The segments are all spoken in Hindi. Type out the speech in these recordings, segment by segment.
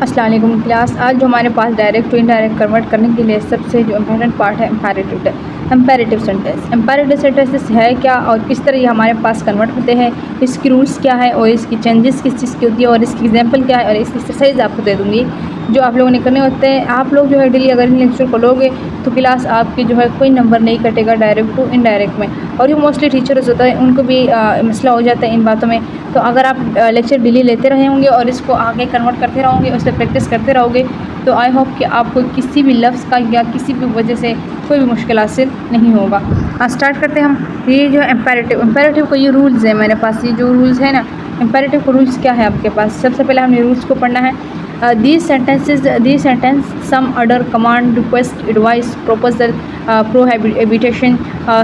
अस्सलाम वालेकुम क्लास। आज जो हमारे पास डायरेक्ट टू इनडायरेक्ट कन्वर्ट करने के लिए सबसे जो इम्पोर्टेंट पार्ट है एम्पेरेटिव सेंटेंस। एम्पेरेटिव सेंटेंसेस है क्या और किस तरह ये हमारे पास कन्वर्ट होते हैं, इसकी रूल्स क्या है और इसकी चेंजेस किस चीज़ की होती है और इसकी एग्जांपल क्या है और इसकी एक्सरसाइज आपको दे दूँगी जो आप लोगों ने करने होते हैं। आप लोग जो है डेली अगर इन लेक्चर को लोगे तो क्लास आपकी जो है कोई नंबर नहीं कटेगा डायरेक्ट टू इनडायरेक्ट में। और जो मोस्टली टीचर्स होता है उनको भी मसला हो जाता है इन बातों में। तो अगर आप लेक्चर डेली लेते रहे होंगे और इसको आगे कन्वर्ट करते रहोगे, उस पर प्रैक्टिस करते रहोगे तो आई होप कि आपको किसी भी लफ्ज़ का या किसी भी वजह से कोई भी मुश्किल हासिल नहीं होगा। स्टार्ट करते हैं हम। ये जो एम्पेरेटिव को ये रूल्स है मेरे पास, ये जो रूल्स है ना एम्पेरेटिव को रूल्स क्या है आपके पास। सबसे पहले हमने रूल्स को पढ़ना है। These sentence some order, command, request, advice, proposal, prohibition,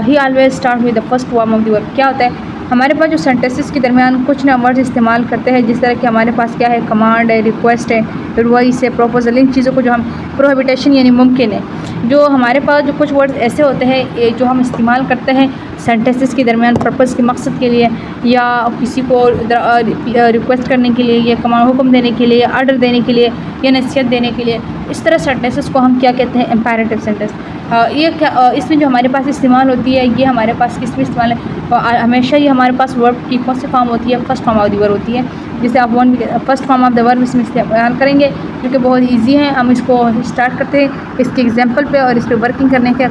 he always start with the first form of the verb। क्या होता है हमारे पास जो सेंटेंसेस के दरमियान कुछ ना वर्ड्स इस्तेमाल करते हैं, जिस तरह कि हमारे पास क्या है कमांड है, रिक्वेस्ट है, एडवाइस है, प्रोपोजल, इन चीज़ों को जो हम प्रोहिबिटेशन यानी मुमकिन है। जो हमारे पास जो कुछ वर्ड्स ऐसे होते हैं जो हम इस्तेमाल करते हैं सेंटेंसेस के दरमियान पर्पज़ के मकसद के लिए या किसी को रिक्वेस्ट करने के लिए या कमांड हुक्म देने के लिए, ऑर्डर देने के लिए या नसीहत देने के लिए, इस तरह सेंटेंसेस को हम क्या कहते हैं इम्पेरेटिव सेंटेंस। ये क्या इसमें जो हमारे पास इस्तेमाल होती है ये हमारे पास किस में इस्तेमाल है, हमेशा ये हमारे पास वर्ब की कौन सी फॉर्म होती है, first form of the verb होती है। जिसे आप first form of the verb इसमें इस्तेमाल करेंगे जो कि बहुत इजी है। हम इसको स्टार्ट करते हैं इसके एग्जांपल पे और इस पर वर्किंग करने का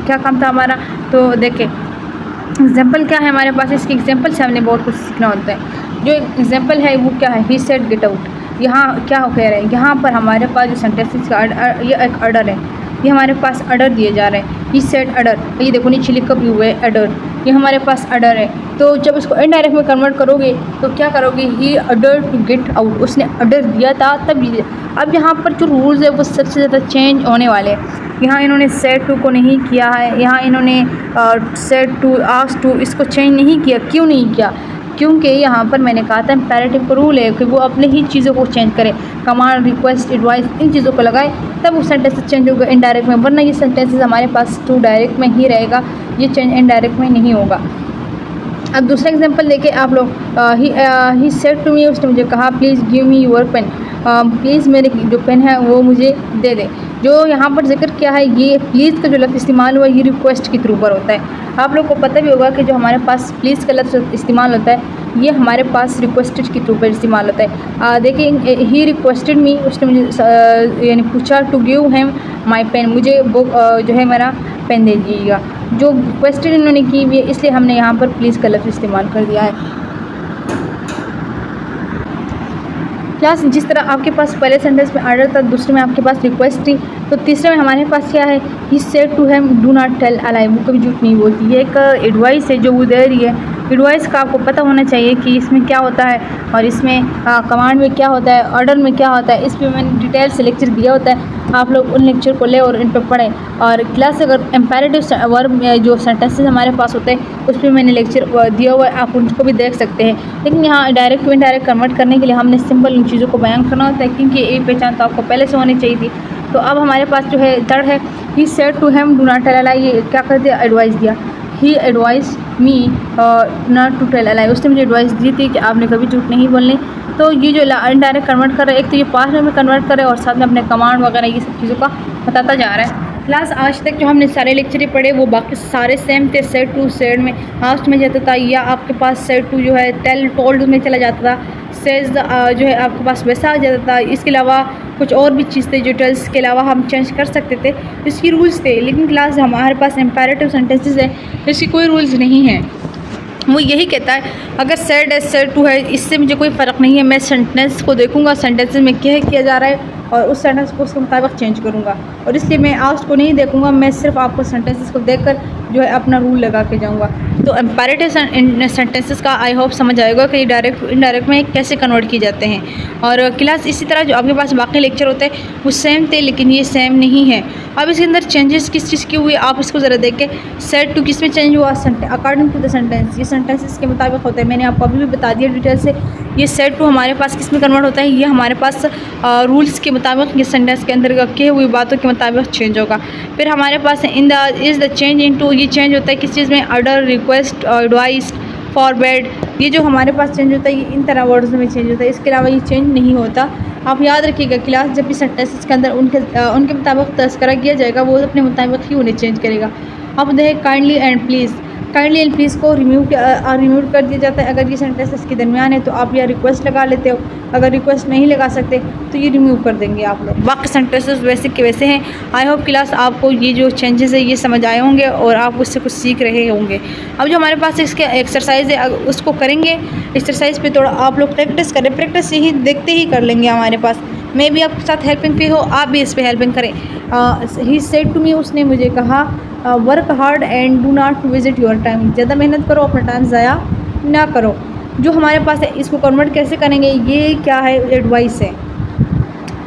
क्या काम था हमारा। तो देखें एग्जांपल क्या है हमारे पास, इसके एग्जांपल से हमने बहुत कुछ सीखना होता है। जो एग्जांपल है वो क्या है, ही सेड गेट आउट। यहाँ क्या कह रहे हैं, यहाँ पर हमारे पास जो सेंटेंसेस का ये एक ऑर्डर है, ये हमारे पास ऑर्डर दिए जा रहे हैं। ही सेड ऑर्डर, ये देखो नीचे लिखा भी हुआ है ऑर्डर, ये हमारे पास ऑर्डर है। तो जब इसको इनडायरेक्ट में कन्वर्ट करोगे तो क्या करोगे, ही ऑर्डर टू गेट आउट, उसने ऑर्डर दिया था तब। अब यहाँ पर जो रूल्स है वो सबसे ज़्यादा चेंज होने वाले हैं। यहाँ इन्होंने सेड टू को नहीं किया है, यहाँ इन्होंने सेड टू आस्क टू इसको चेंज नहीं किया। क्यों नहीं किया, क्योंकि यहाँ पर मैंने कहा था इम्पेरेटिव का रूल है कि वो अपने ही चीज़ों को चेंज करे, कमांड, रिक्वेस्ट, एडवाइस, इन चीज़ों को लगाए तब वो सेंटेंस चेंज होगा इनडायरेक्ट में, वरना ये सेंटेंसेस हमारे पास टू डायरेक्ट में ही रहेगा, ये चेंज इनडायरेक्ट में नहीं होगा। अब दूसरा एग्जांपल देखें आप लोग। ही सेड टू मी, उसने मुझे कहा please give me your pen, please मेरे जो पेन है वो मुझे दे दे। जो यहाँ पर जिक्र किया है ये प्लीज़ का जो लफ्ज़ इस्तेमाल हुआ ये रिक्वेस्ट के थ्रू पर होता है। आप लोग को पता भी होगा कि जो हमारे पास प्लीज़ का लफ्ज़ इस्तेमाल होता है ये हमारे पास रिक्वेस्टेड के थ्रू पर इस्तेमाल होता है। देखिए ही रिक्वेस्टेड मी, उसने मुझे यानी पूछा to give him my pen, मुझे बुक जो है मेरा पेन दे दीजिएगा। जो रिक्वेस्टेड इन्होंने की हुई है इसलिए हमने यहाँ पर प्लीज़ का लफ्ज़ इस्तेमाल कर दिया है। क्लास जिस तरह आपके पास पहले सेंटेंस में ऑर्डर था, दूसरे में आपके पास रिक्वेस्ट थी, तो तीसरे में हमारे पास क्या है, he said to him do not tell a lie, वो कभी झूठ नहीं बोलती। ये एक एडवाइस है जो वो दे रही है। एडवाइस का आपको पता होना चाहिए कि इसमें क्या होता है और इसमें कमांड में क्या होता है, ऑर्डर में क्या होता है, इस पर मैंने डिटेल से लेक्चर दिया होता है। आप लोग उन लेक्चर को ले और इन पर पढ़ें। और क्लास अगर एम्पेरेटिव वर्ब में जो सेंटेंसेस हमारे पास होते हैं उस पर मैंने लेक्चर दिया हुआ है, आप उनको भी देख सकते हैं। लेकिन यहाँ डायरेक्ट टू इनडायरेक्ट कन्वर्ट करने के लिए हमने सिंपल उन चीज़ों को बयान करना होता है, क्योंकि ये पहचान तो आपको पहले से होनी चाहिए थी। तो अब हमारे पास जो है थर्ड है, he said to him do not tell a lie, ये क्या कर दिया, एडवाइस दिया। He advice me not to tell a lie, उसने मुझे एडवाइस दी थी कि आपने कभी झूठ नहीं बोलनी। तो ये जो इनडायरेक्ट कन्वर्ट कर रहे हैं, एक तो ये पास्ट में कन्वर्ट कर रहे हैं और साथ में अपने कमांड वगैरह ये सब चीज़ों का बताता जा रहा है। क्लास आज तक जो हमने सारे लेक्चर पढ़े वो बाकी सारे सेम थे। सेड टू सेड में आस्ट में जाता था, या आपके पास सेड टू जो है टेल टोल्ड में चला जाता था, सेज जो है आपके पास वैसा आ जाता था। इसके अलावा कुछ और भी चीज़ थे जो टेल्स के अलावा हम चेंज कर सकते थे, इसकी रूल्स थे। लेकिन क्लास हमारे पास एम्पेरेटिव सेंटेंसेस है, इसकी कोई रूल्स नहीं है। वो यही कहता है अगर सेड है सेड टू है इससे मुझे कोई फ़र्क नहीं है, मैं सेंटेंस को देखूंगा सेंटेंसेस में क्या किया जा रहा है और उस सेंटेंस को उसके मुताबिक चेंज करूँगा। और इसलिए मैं आस्ट को नहीं देखूँगा, मैं सिर्फ आपको सेंटेंसेस को देखकर जो है अपना रूल लगा के जाऊँगा। तो एम्पेरेटिव सेंटेंसेस का आई होप समझ आएगा कि डायरेक्ट इनडायरेक्ट में कैसे कन्वर्ट किए जाते हैं। और क्लास इसी तरह जो आपके पास बाकी लेक्चर होते हैं वो सेम थे, लेकिन ये सेम नहीं है। अब इसके अंदर चेंजेस किस चीज़ की हुई आप इसको ज़रा देखें। सेड टू किस में चेंज हुआ, अकॉर्डिंग टू द सेंटेंस, ये सेंटेंसेस के मुताबिक होता है। मैंने आपको अभी भी बता दिया डिटेल से। ये सेड टू हमारे पास किस में कन्वर्ट होता है, ये हमारे पास रूल्स के मुताबिक ये सेंटेंस के अंदर की हुई बातों के मुताबिक चेंज होगा। फिर हमारे पास in the is the change into, ये चेंज होता है किस चीज़ में, ऑर्डर, रिक्वेस्ट, एडवाइस, फॉरवर्ड, ये जो हमारे पास चेंज होता है ये इन तरह वर्ड्स में चेंज होता है। इसके अलावा ये चेंज नहीं होता। आप याद रखिएगा, क्लास जब भी सेंटेंसेस के अंदर उनके मुताबिक तस्करा किया जाएगा, वो अपने मुताबिक ही उन्हें चेंज करेगा। अब देखें kindly and please. Kindly and please को रिमूव कर दिया जाता है अगर ये सेंटेंसेस के दरमियान है, तो आप या रिक्वेस्ट लगा लेते हो। अगर रिक्वेस्ट नहीं लगा सकते तो ये रिमूव कर देंगे आप लोग। बाकी सेंटेंसेस वैसे के वैसे हैं। आई होप क्लास आपको ये जो चेंजेस है ये समझ आए होंगे और आप उससे कुछ सीख रहे होंगे। अब जो हमारे पास इसके एक्सरसाइज है उसको करेंगे। एक्सरसाइज पे थोड़ा आप लोग प्रैक्टिस करें, प्रैक्टिस यही देखते ही कर लेंगे हमारे पास। मैं भी आपके साथ हेल्पिंग पे हो, आप भी इस पे हेल्पिंग करें। ही सेड टू मी, उसने मुझे कहा, work hard and do not visit your time, ज़्यादा मेहनत करो, अपना टाइम ज़ाया ना करो। जो हमारे पास है इसको कन्वर्ट कैसे करेंगे, ये क्या है, एडवाइस है।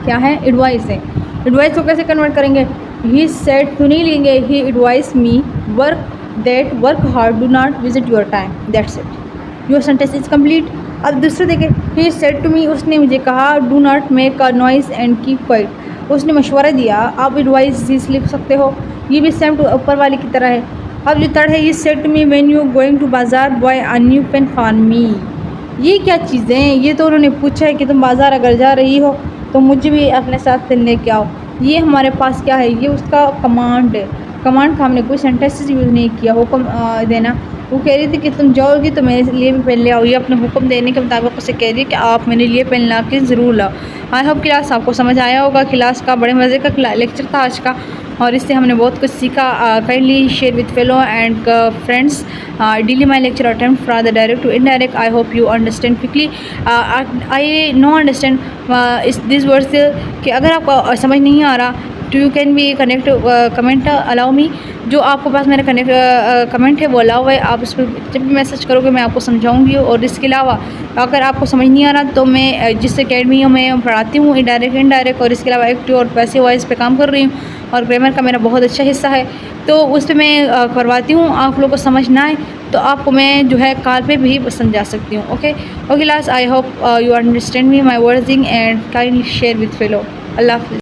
क्या है, एडवाइस है। एडवाइस को कैसे कन्वर्ट करेंगे, ही सेड तो नहीं लेंगे, he advice me work hard do not visit your time, that's it, your sentence is complete. अब दूसरे देखें, ही सेड टू मी, उसने मुझे कहा, do not make a noise and keep quiet, उसने मशवरा दिया। आप एडवाइस इस लिख सकते हो, ये भी सेम टू ऊपर वाले की तरह है। अब जो थर्ड है, he said to me when you going to bazaar buy a new pen for me, ये क्या चीज़ें हैं, ये तो उन्होंने पूछा है कि तुम बाज़ार अगर जा रही हो तो मुझे भी अपने साथ लेके आओ। ये हमारे पास क्या है, ये उसका कमांड है। कमांड का हमने कोई सेंटेंसेस यूज़ नहीं किया, हुक्म देना। वो कह रही थी कि तुम जाओगी तो मेरे लिए भी पेन ले आओ, ये अपने हुक्म देने के मुताबिक उसे कह रही है कि आप मेरे लिए पेन ला के ज़रूर लाओ। आई होप क्लास आपको समझ आया होगा। क्लास का बड़े मज़े का लेक्चर था आज का और इससे हमने बहुत कुछ सीखा। Kindly share with fellow and friends daily my lecture attempt from the direct to indirect. I hope you understand quickly. I know understand is this words कि अगर आपको समझ नहीं आ रहा तो you can be connect comment allow me, जो आपके पास मेरा कमेंट है वो अलाउ है। आप उस पर जब भी मैसेज करोगे मैं आपको समझाऊंगी। और इसके अलावा अगर आपको समझ नहीं आ रहा तो मैं जिस अकेडमी में पढ़ाती हूँ इनडायरेक्ट इनडायरेक्ट, और इसके अलावा एक्टिव और पैसिव वॉइस पे काम कर रही हूँ और ग्रामर का मेरा बहुत अच्छा हिस्सा है, तो उस पर मैं करवाती हूँ। आप लोगों को समझ ना आए तो आपको मैं जो है कॉल पे भी समझा सकती हूँ। Okay okay class, I hope you understand me my wording and kindly share with fellow. अल्लाह हाफ़िज़।